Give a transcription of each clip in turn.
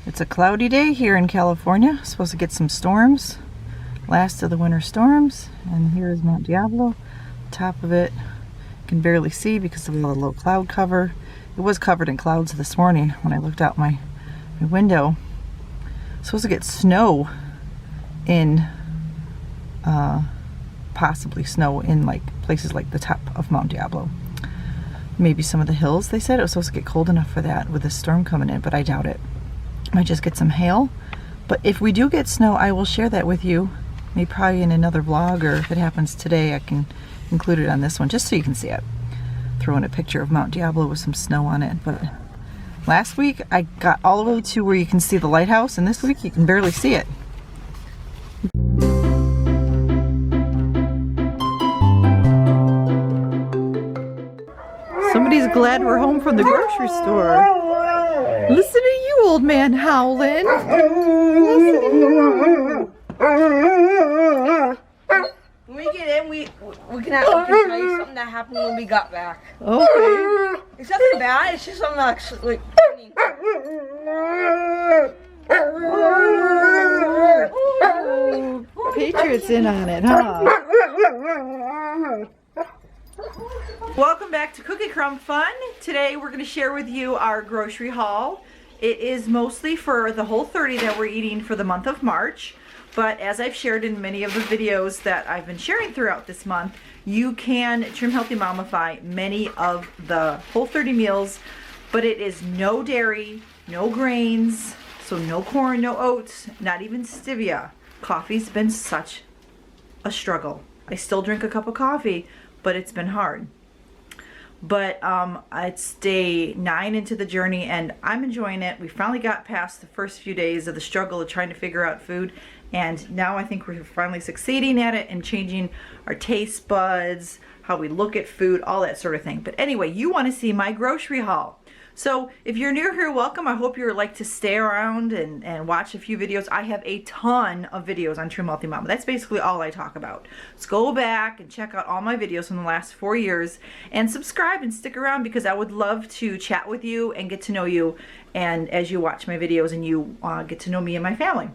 It's a cloudy day here in California. Supposed to get some storms. Last of the winter storms. And here is Mount Diablo. Top of it, you can barely see because of the low cloud cover. It was covered in clouds this morning when I looked out my window. Supposed to get snow in, possibly snow in like places like the top of Mount Diablo. Maybe some of the hills. They said it was supposed to get cold enough for that with the storm coming in, but I doubt it. Might just get some hail. But if we do get snow, I will share that with you. Maybe probably in another vlog, or if it happens today, I can include it on this one just so you can see it. Throw in a picture of Mount Diablo with some snow on it. But last week I got all the way to where you can see the lighthouse, and this week you can barely see it. Somebody's glad we're home from the grocery store. Listen to you, old man howling. Listen to you. When we get in, we can tell you something that happened when we got back. Okay. It's nothing bad. It's just something like funny. Patriots in on it, huh? Welcome back to Cookie Crumb Fun. Today we're going to share with you our grocery haul. It is mostly for the whole 30 that we're eating for the month of March. But as I've shared in many of the videos that I've been sharing throughout this month, you can trim healthy momify many of the whole 30 meals, but it is no dairy, no grains, so no corn, no oats, not even stevia. Coffee's been such a struggle. I still drink a cup of coffee, but it's been hard. But it's day 9 into the journey and I'm enjoying it. We finally got past the first few days of the struggle of trying to figure out food, and now I think we're finally succeeding at it and changing our taste buds, how we look at food, all that sort of thing. But anyway, you want to see my grocery haul. So if you're new here, welcome. I hope you would like to stay around and watch a few videos. I have a ton of videos on Trim Healthy Mama. That's basically all I talk about. So go back and check out all my videos from the last 4 years and subscribe and stick around, because I would love to chat with you and get to know you, and as you watch my videos and you get to know me and my family.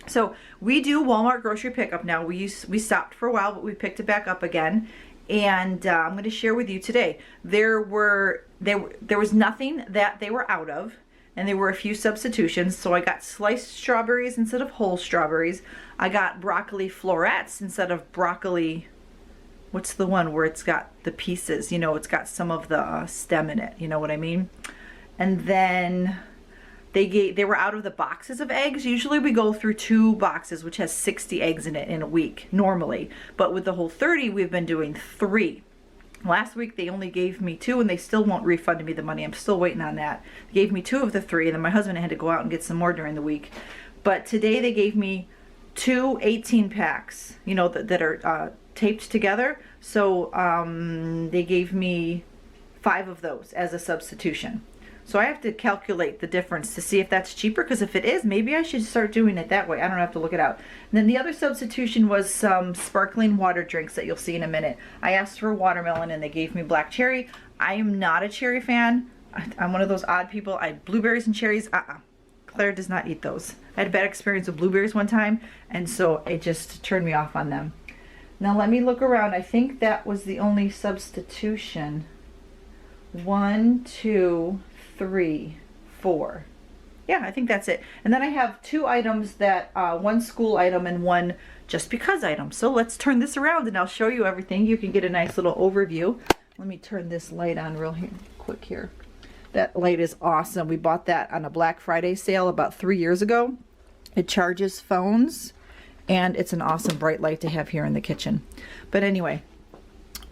So we do Walmart grocery pickup now. We stopped for a while, but we picked it back up again. And I'm going to share with you today. There was nothing that they were out of, and there were a few substitutions. So I got sliced strawberries instead of whole strawberries. I got broccoli florets instead of broccoli, what's the one where it's got the pieces, you know, it's got some of the stem in it, you know what I mean? And then they were out of the boxes of eggs. Usually we go through 2 boxes, which has 60 eggs in it in a week normally, but with the whole 30 we've been doing 3. Last week they only gave me 2, and they still won't refund me the money. I'm still waiting on that. They gave me 2 of the 3, and then my husband had to go out and get some more during the week. But today they gave me 2 18 packs, you know, that are taped together. So they gave me 5 of those as a substitution. So I have to calculate the difference to see if that's cheaper, because if it is, maybe I should start doing it that way. I don't have to look it out. And then the other substitution was some sparkling water drinks that you'll see in a minute. I asked for watermelon and they gave me black cherry. I am not a cherry fan. I'm one of those odd people. Blueberries and cherries, Claire does not eat those. I had a bad experience with blueberries one time, and so it just turned me off on them. Now let me look around. I think that was the only substitution. 1, 2, 3, 4. Yeah, I think that's it. And then I have 2 items that, 1 school item and 1 just because item. So let's turn this around and I'll show you everything. You can get a nice little overview. Let me turn this light on real quick here. That light is awesome. We bought that on a Black Friday sale about 3 years ago. It charges phones, and it's an awesome bright light to have here in the kitchen. But anyway,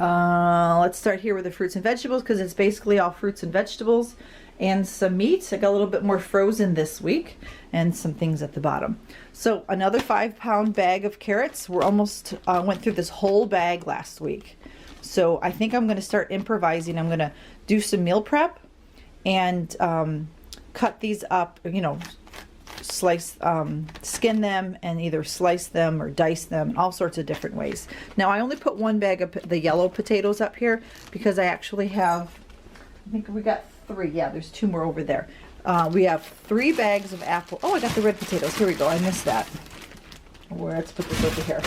let's start here with the fruits and vegetables, because it's basically all fruits and vegetables and some meat. I got a little bit more frozen this week, and some things at the bottom. So another 5-pound bag of carrots. We're almost went through this whole bag last week. So I think I'm going to start improvising. I'm going to do some meal prep and cut these up, you know, slice, skin them and either slice them or dice them, all sorts of different ways. Now I only put 1 bag of the yellow potatoes up here because I actually have, I think we got 3. Yeah, there's 2 more over there. We have 3 bags of apple. Oh, I got the red potatoes. Here we go. I missed that. Let's put this over here.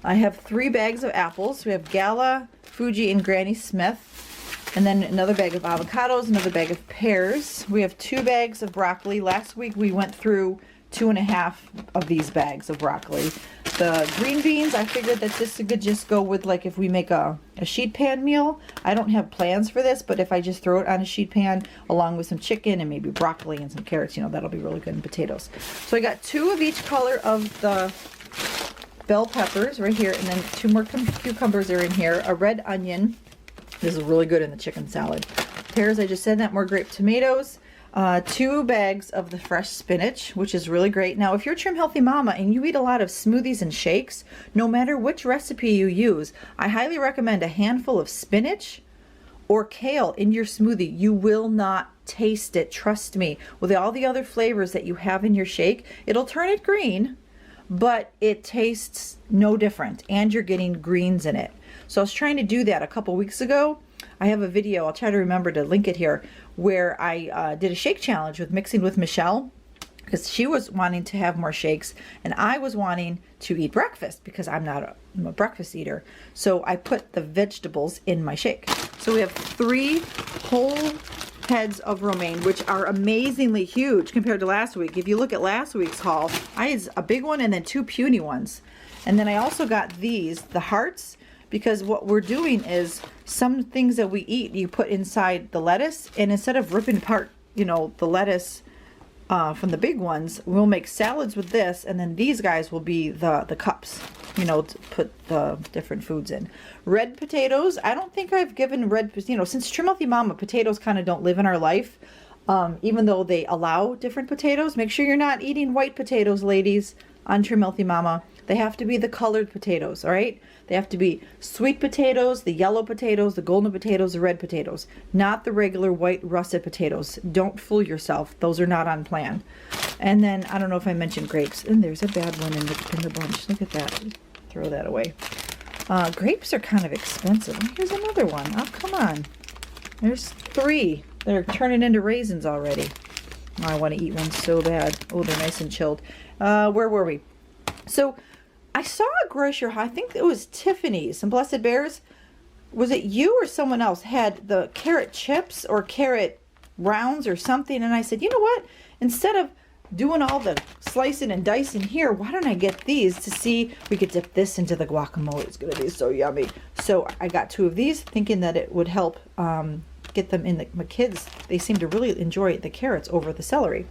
I have 3 bags of apples. We have Gala, Fuji, and Granny Smith. And then another bag of avocados, another bag of pears. We have 2 bags of broccoli. Last week we went through 2.5 of these bags of broccoli. The green beans, I figured that this could just go with, like, if we make a sheet pan meal. I don't have plans for this, but if I just throw it on a sheet pan along with some chicken and maybe broccoli and some carrots, you know, that'll be really good, and potatoes. So I got 2 of each color of the bell peppers right here, and then 2 more cucumbers are in here. A red onion. This is really good in the chicken salad. Pears, I just said that. More grape tomatoes. 2 bags of the fresh spinach, which is really great. Now, if you're a Trim Healthy Mama and you eat a lot of smoothies and shakes, no matter which recipe you use, I highly recommend a handful of spinach or kale in your smoothie. You will not taste it, trust me. With all the other flavors that you have in your shake, it'll turn it green, but it tastes no different, and you're getting greens in it. So I was trying to do that a couple weeks ago. I have a video, I'll try to remember to link it here, where I did a shake challenge with Mixing with Michelle, because she was wanting to have more shakes and I was wanting to eat breakfast because I'm not I'm a breakfast eater. So I put the vegetables in my shake. So we have 3 whole heads of romaine, which are amazingly huge compared to last week. If you look at last week's haul, I had a big one and then 2 puny ones. And then I also got these, the hearts, because what we're doing is some things that we eat, you put inside the lettuce, and instead of ripping apart, you know, the lettuce from the big ones, we'll make salads with this, and then these guys will be the cups, you know, to put the different foods in. Red potatoes, I don't think I've given red, you know, since Trim Healthy Mama, potatoes kind of don't live in our life, even though they allow different potatoes. Make sure you're not eating white potatoes, ladies, on Trim Healthy Mama. They have to be the colored potatoes, all right? They have to be sweet potatoes, the yellow potatoes, the golden potatoes, the red potatoes, not the regular white russet potatoes. Don't fool yourself. Those are not on plan. And then, I don't know if I mentioned grapes. And there's a bad one in the bunch. Look at that. Throw that away. Grapes are kind of expensive. Here's another one. Oh, come on. There's 3. They're turning into raisins already. Oh, I want to eat one so bad. Oh, they're nice and chilled. Where were we? So, I saw a grocery haul, I think it was Tiffany's, some Blessed Bears. Was it you or someone else had the carrot chips or carrot rounds or something? And I said, you know what? Instead of doing all the slicing and dicing here, why don't I get these to see we could dip this into the guacamole. It's going to be so yummy. So I got 2 of these thinking that it would help get them in my kids. They seem to really enjoy the carrots over the celery.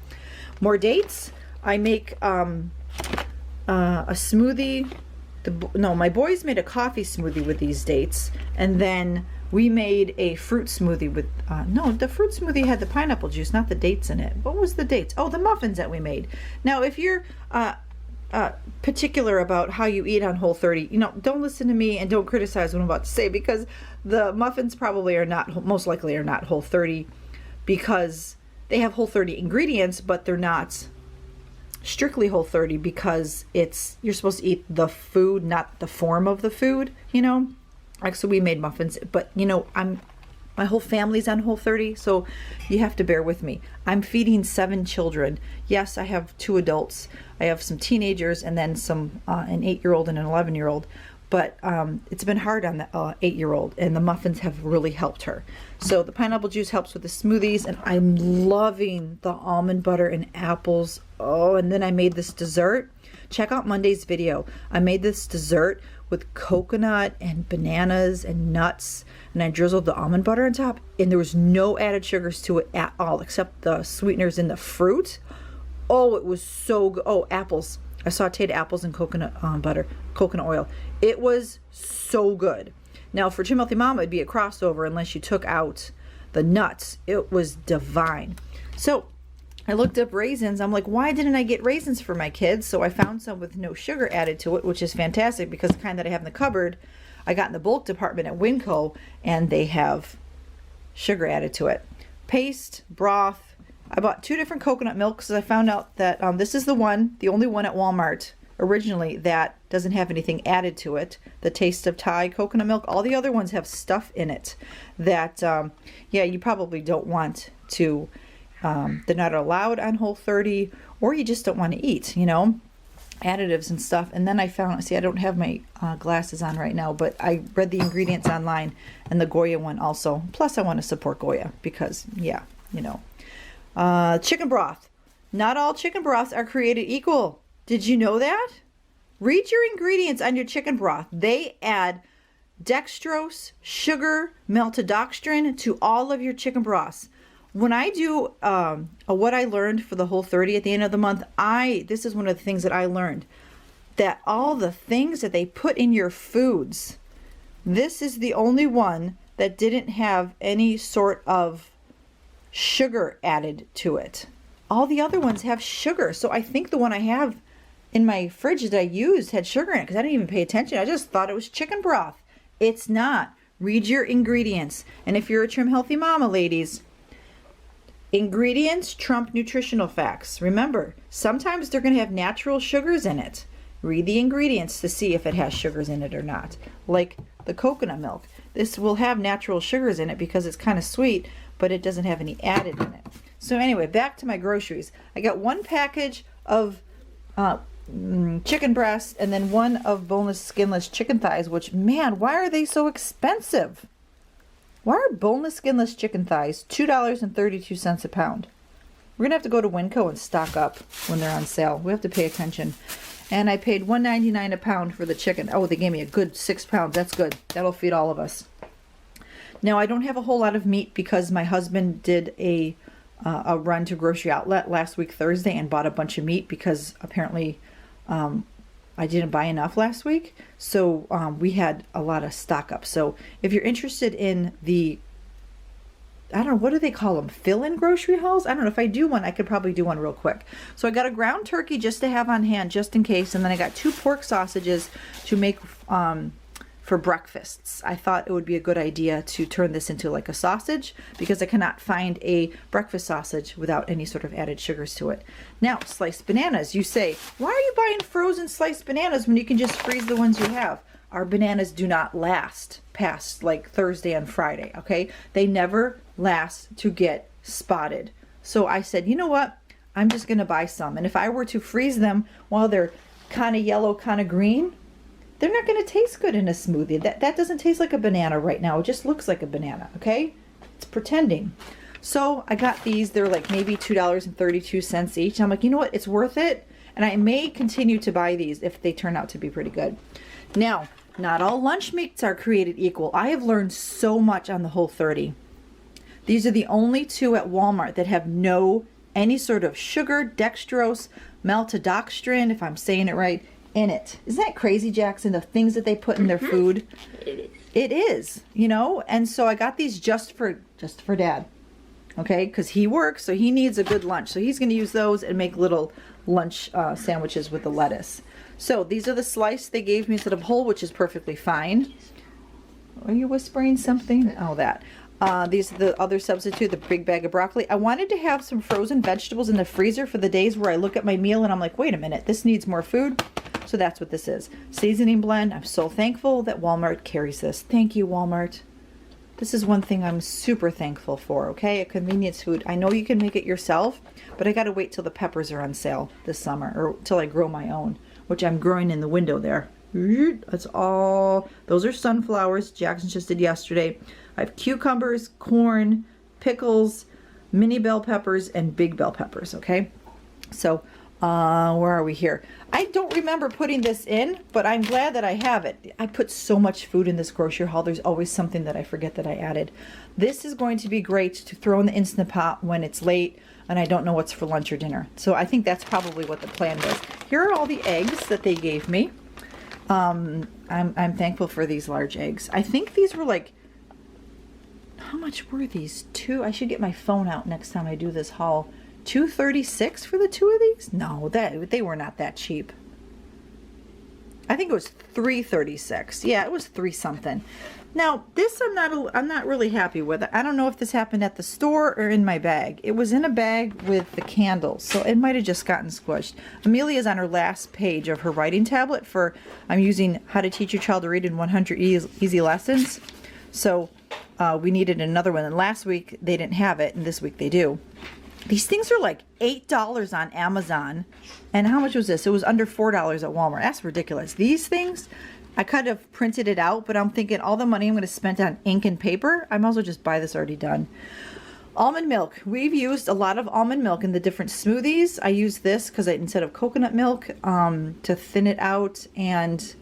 More dates. I make a smoothie. No, my boys made a coffee smoothie with these dates, and then we made a fruit smoothie with no, the fruit smoothie had the pineapple juice, not the dates in it. What was the dates? Oh, the muffins that we made. Now, if you're particular about how you eat on Whole30, you know, don't listen to me and don't criticize what I'm about to say, because the muffins probably are not, most likely are not Whole30, because they have Whole30 ingredients, but they're not strictly Whole30, because it's, you're supposed to eat the food, not the form of the food, you know. Actually, we made muffins, but you know, my whole family's on Whole30, so you have to bear with me. I'm feeding 7 children. Yes, I have 2 adults. I have some teenagers, and then some an 8-year-old and an 11-year-old. But it's been hard on the 8-year-old, and the muffins have really helped her. So the pineapple juice helps with the smoothies, and I'm loving the almond butter and apples. Oh, and then I made this dessert. Check out Monday's video. I made this dessert with coconut and bananas and nuts, and I drizzled the almond butter on top, and there was no added sugars to it at all except the sweeteners in the fruit. Oh, it was so good. Oh, apples. I sauteed apples and coconut coconut oil. It was so good. Now, for Trim Healthy Mama, it'd be a crossover unless you took out the nuts. It was divine. So I looked up raisins. I'm like, why didn't I get raisins for my kids? So I found some with no sugar added to it, which is fantastic, because the kind that I have in the cupboard, I got in the bulk department at Winco, and they have sugar added to it. Paste, broth. I bought 2 different coconut milks, because I found out that this is the only one at Walmart originally that doesn't have anything added to it. The Taste of Thai coconut milk. All the other ones have stuff in it that, yeah, you probably don't want to they're not allowed on Whole30, or you just don't want to eat, you know, additives and stuff. And then I found, see, I don't have my glasses on right now, but I read the ingredients online, and the Goya one also. Plus I want to support Goya because, yeah, you know. Chicken broth. Not all chicken broths are created equal. Did you know that? Read your ingredients on your chicken broth. They add dextrose, sugar, maltodextrin to all of your chicken broths. When I do what I learned for the Whole30 at the end of the month, this is one of the things that I learned, that all the things that they put in your foods, this is the only one that didn't have any sort of sugar added to it. All the other ones have sugar. So I think the one I have in my fridge that I used had sugar in it because I didn't even pay attention. I just thought it was chicken broth. It's not. Read your ingredients. And if you're a Trim Healthy Mama, ladies, ingredients trump nutritional facts. Remember, sometimes they're going to have natural sugars in it. Read the ingredients to see if it has sugars in it or not. Like the coconut milk. This will have natural sugars in it because it's kind of sweet, but it doesn't have any added in it. So anyway, back to my groceries. I got one package of chicken breast and then one of boneless, skinless chicken thighs, which, man, why are they so expensive? Why are boneless, skinless chicken thighs $2.32 a pound? We're going to have to go to Winco and stock up when they're on sale. We have to pay attention. And I paid $1.99 a pound for the chicken. Oh, they gave me a good 6 pounds. That's good. That'll feed all of us. Now, I don't have a whole lot of meat because my husband did a run to Grocery Outlet last week Thursday and bought a bunch of meat because apparently I didn't buy enough last week. So we had a lot of stock up. So if you're interested in the, I don't know, what do they call them? Fill-in grocery hauls? I don't know. If I do one, I could probably do one real quick. So I got a ground turkey just to have on hand, just in case. And then I got 2 pork sausages to make for breakfasts. I thought it would be a good idea to turn this into like a sausage because I cannot find a breakfast sausage without any sort of added sugars to it. Now, sliced bananas. You say, why are you buying frozen sliced bananas when you can just freeze the ones you have? Our bananas do not last past like Thursday and Friday, okay? They never last to get spotted. So I said, you know what? I'm just going to buy some. And if I were to freeze them while they're kind of yellow, kind of green, they're not going to taste good in a smoothie. That doesn't taste like a banana right now. It just looks like a banana, okay? It's pretending. So I got these. They're like maybe $2.32 each. I'm like, you know what? It's worth it. And I may continue to buy these if they turn out to be pretty good. Now, not all lunch meats are created equal. I have learned so much on the Whole30. These are the only 2 at Walmart that have any sort of sugar, dextrose, maltodextrin, if I'm saying it right, in it. Isn't that crazy, Jackson, the things that they put in their food? It is, you know. And so I got these just for Dad, okay, because he works, so he needs a good lunch. So he's going to use those and make little lunch sandwiches with the lettuce. So these are the slice they gave me instead of whole, which is perfectly fine. Are you whispering something? Oh, that. These are the other substitute, the big bag of broccoli. I wanted to have some frozen vegetables in the freezer for the days where I look at my meal and I'm like, wait a minute, this needs more food. So that's what this is. Seasoning blend. I'm so thankful that Walmart carries this. Thank you, Walmart. This is one thing I'm super thankful for, okay? A convenience food. I know you can make it yourself, but I gotta wait till the peppers are on sale this summer, or till I grow my own, which I'm growing in the window there. That's all. Those are sunflowers. Jackson just did yesterday. I have cucumbers, corn, pickles, mini bell peppers, and big bell peppers, okay? So, where are we here? I don't remember putting this in, but I'm glad that I have it. I put so much food in this grocery haul. There's always something that I forget that I added. This is going to be great to throw in the Instant Pot when it's late and I don't know what's for lunch or dinner. So I think that's probably what the plan was. Here are all the eggs that they gave me. I'm thankful for these large eggs. I think these were like, how much were these? I should get my phone out next time I do this haul. $2.36 for the 2 of these? No, they were not that cheap. I think it was $3.36. Yeah, it was 3 something. Now, this I'm not really happy with. I don't know if this happened at the store or in my bag. It was in a bag with the candles, so it might have just gotten squished. Amelia's on her last page of her writing tablet for, I'm using How to Teach Your Child to Read in 100 Easy Lessons. So we needed another one, and last week they didn't have it, and this week they do. These things are like $8 on Amazon. And how much was this? It was under $4 at Walmart. That's ridiculous. These things, I kind of printed it out, but I'm thinking all the money I'm going to spend on ink and paper, I might as well just buy this already done. Almond milk. We've used a lot of almond milk in the different smoothies. I use this because instead of coconut milk to thin it out, and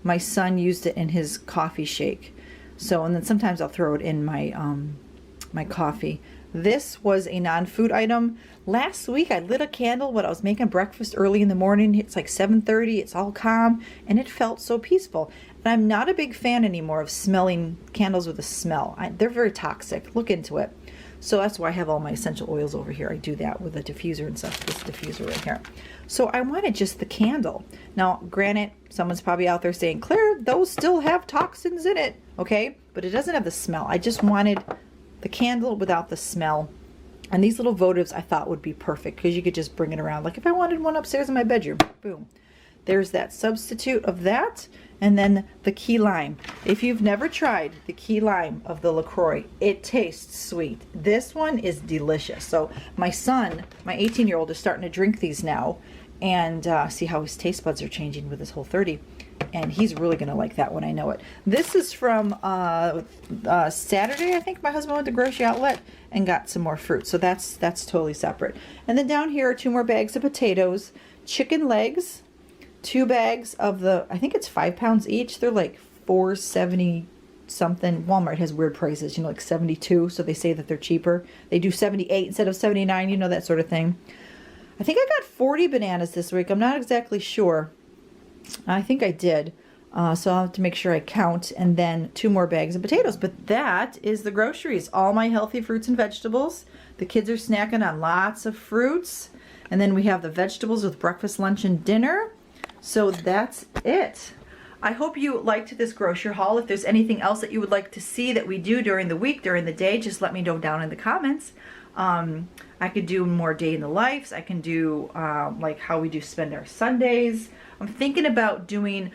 my son used it in his coffee shake. So, and then sometimes I'll throw it in my my coffee. This was a non-food item. Last week I lit a candle when I was making breakfast early in the morning. It's like 7:30. It's all calm and it felt so peaceful. And I'm not a big fan anymore of smelling candles with a smell. They're very toxic. Look into it. So that's why I have all my essential oils over here. I do that with a diffuser and stuff. This diffuser right here. So I wanted just the candle. Now, granted, someone's probably out there saying, Claire, those still have toxins in it. Okay, but it doesn't have the smell. I just wanted the candle without the smell. And these little votives I thought would be perfect because you could just bring it around. Like if I wanted one upstairs in my bedroom, boom. There's that substitute of that. And then the key lime. If you've never tried the key lime of the LaCroix, it tastes sweet. This one is delicious. So my son, my 18-year-old, is starting to drink these now and see how his taste buds are changing with his Whole30. And he's really going to like that one, I know it. This is from Saturday, I think. My husband went to grocery outlet and got some more fruit. So that's totally separate. And then down here are 2 more bags of potatoes, chicken legs, 2 bags of the, I think it's 5 pounds each. They're like $4.70 something. Walmart has weird prices, you know, like 72. So they say that they're cheaper. They do 78 instead of 79, you know, that sort of thing. I think I got 40 bananas this week. I'm not exactly sure. I think I did. So I'll have to make sure I count. And then 2 more bags of potatoes. But that is the groceries. All my healthy fruits and vegetables. The kids are snacking on lots of fruits. And then we have the vegetables with breakfast, lunch, and dinner. So that's it. I hope you liked this grocery haul. If there's anything else that you would like to see that we do during the week, during the day, just let me know down in the comments. I could do more day in the lives. I can do like how we do spend our Sundays. I'm thinking about doing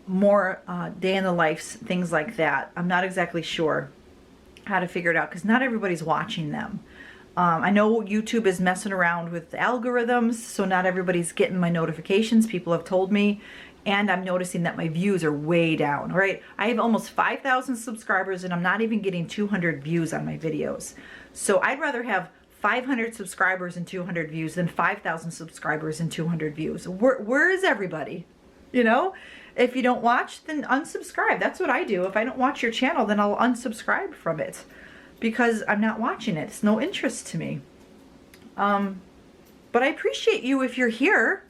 more day in the lives, things like that. I'm not exactly sure how to figure it out because not everybody's watching them. I know YouTube is messing around with algorithms, so not everybody's getting my notifications. People have told me, and I'm noticing that my views are way down, right? I have almost 5,000 subscribers, and I'm not even getting 200 views on my videos. So I'd rather have 500 subscribers and 200 views than 5,000 subscribers and 200 views. Where is everybody? You know? If you don't watch, then unsubscribe. That's what I do. If I don't watch your channel, then I'll unsubscribe from it. Because I'm not watching it. It's no interest to me. But I appreciate you if you're here.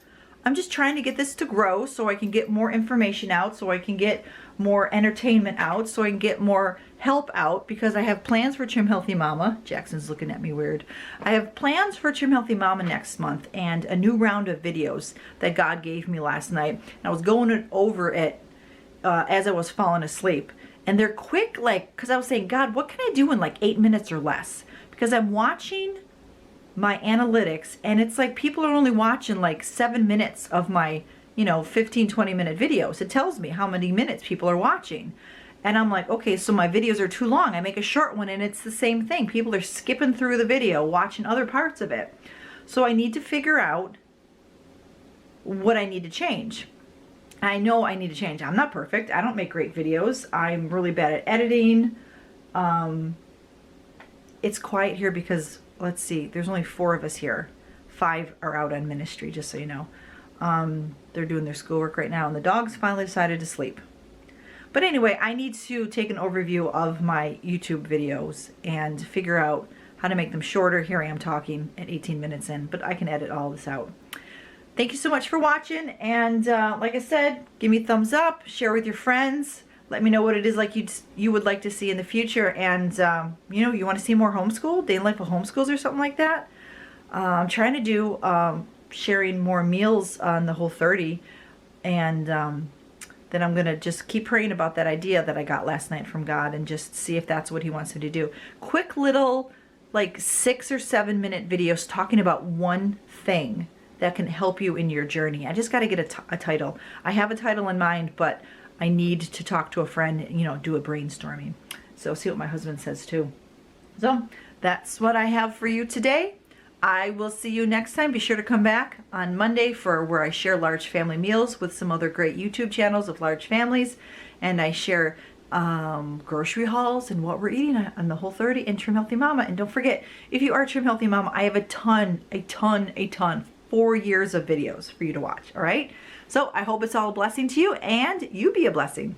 I'm just trying to get this to grow so I can get more information out, so I can get more entertainment out, so I can get more help out, because I have plans for Trim Healthy Mama. Jackson's looking at me weird. I have plans for Trim Healthy Mama next month and a new round of videos that God gave me last night. And I was going over it as I was falling asleep. And they're quick, like, because I was saying, God, what can I do in like 8 minutes or less? Because I'm watching my analytics, and it's like people are only watching like 7 minutes of my, you know, 15-20 minute videos. It tells me how many minutes people are watching. And I'm like, okay, so my videos are too long. I make a short one, and it's the same thing. People are skipping through the video, watching other parts of it. So I need to figure out what I need to change. I know I need to change. I'm not perfect. I don't make great videos. I'm really bad at editing. It's quiet here because, let's see, there's only 4 of us here. 5 are out on ministry, just so you know. They're doing their schoolwork right now, and the dogs finally decided to sleep. But anyway, I need to take an overview of my YouTube videos and figure out how to make them shorter. Here I am talking at 18 minutes in, but I can edit all this out. Thank you so much for watching, and like I said, give me a thumbs up, share with your friends, let me know what it is like you would like to see in the future, and you know, you want to see more homeschool, day in life of homeschools or something like that. I'm trying to do sharing more meals on the Whole30, and then I'm gonna just keep praying about that idea that I got last night from God and just see if that's what He wants me to do. Quick little, like 6 or 7 minute videos talking about one thing that can help you in your journey. I just got to get a title. I have a title in mind, but I need to talk to a friend, you know, do a brainstorming. So see what my husband says too. So that's what I have for you today. I will see you next time. Be sure to come back on Monday for where I share large family meals with some other great YouTube channels of large families. And I share grocery hauls and what we're eating on the Whole30 and Trim Healthy Mama. And don't forget, if you are Trim Healthy Mama, I have a ton, 4 years of videos for you to watch. All right. So I hope it's all a blessing to you and you be a blessing.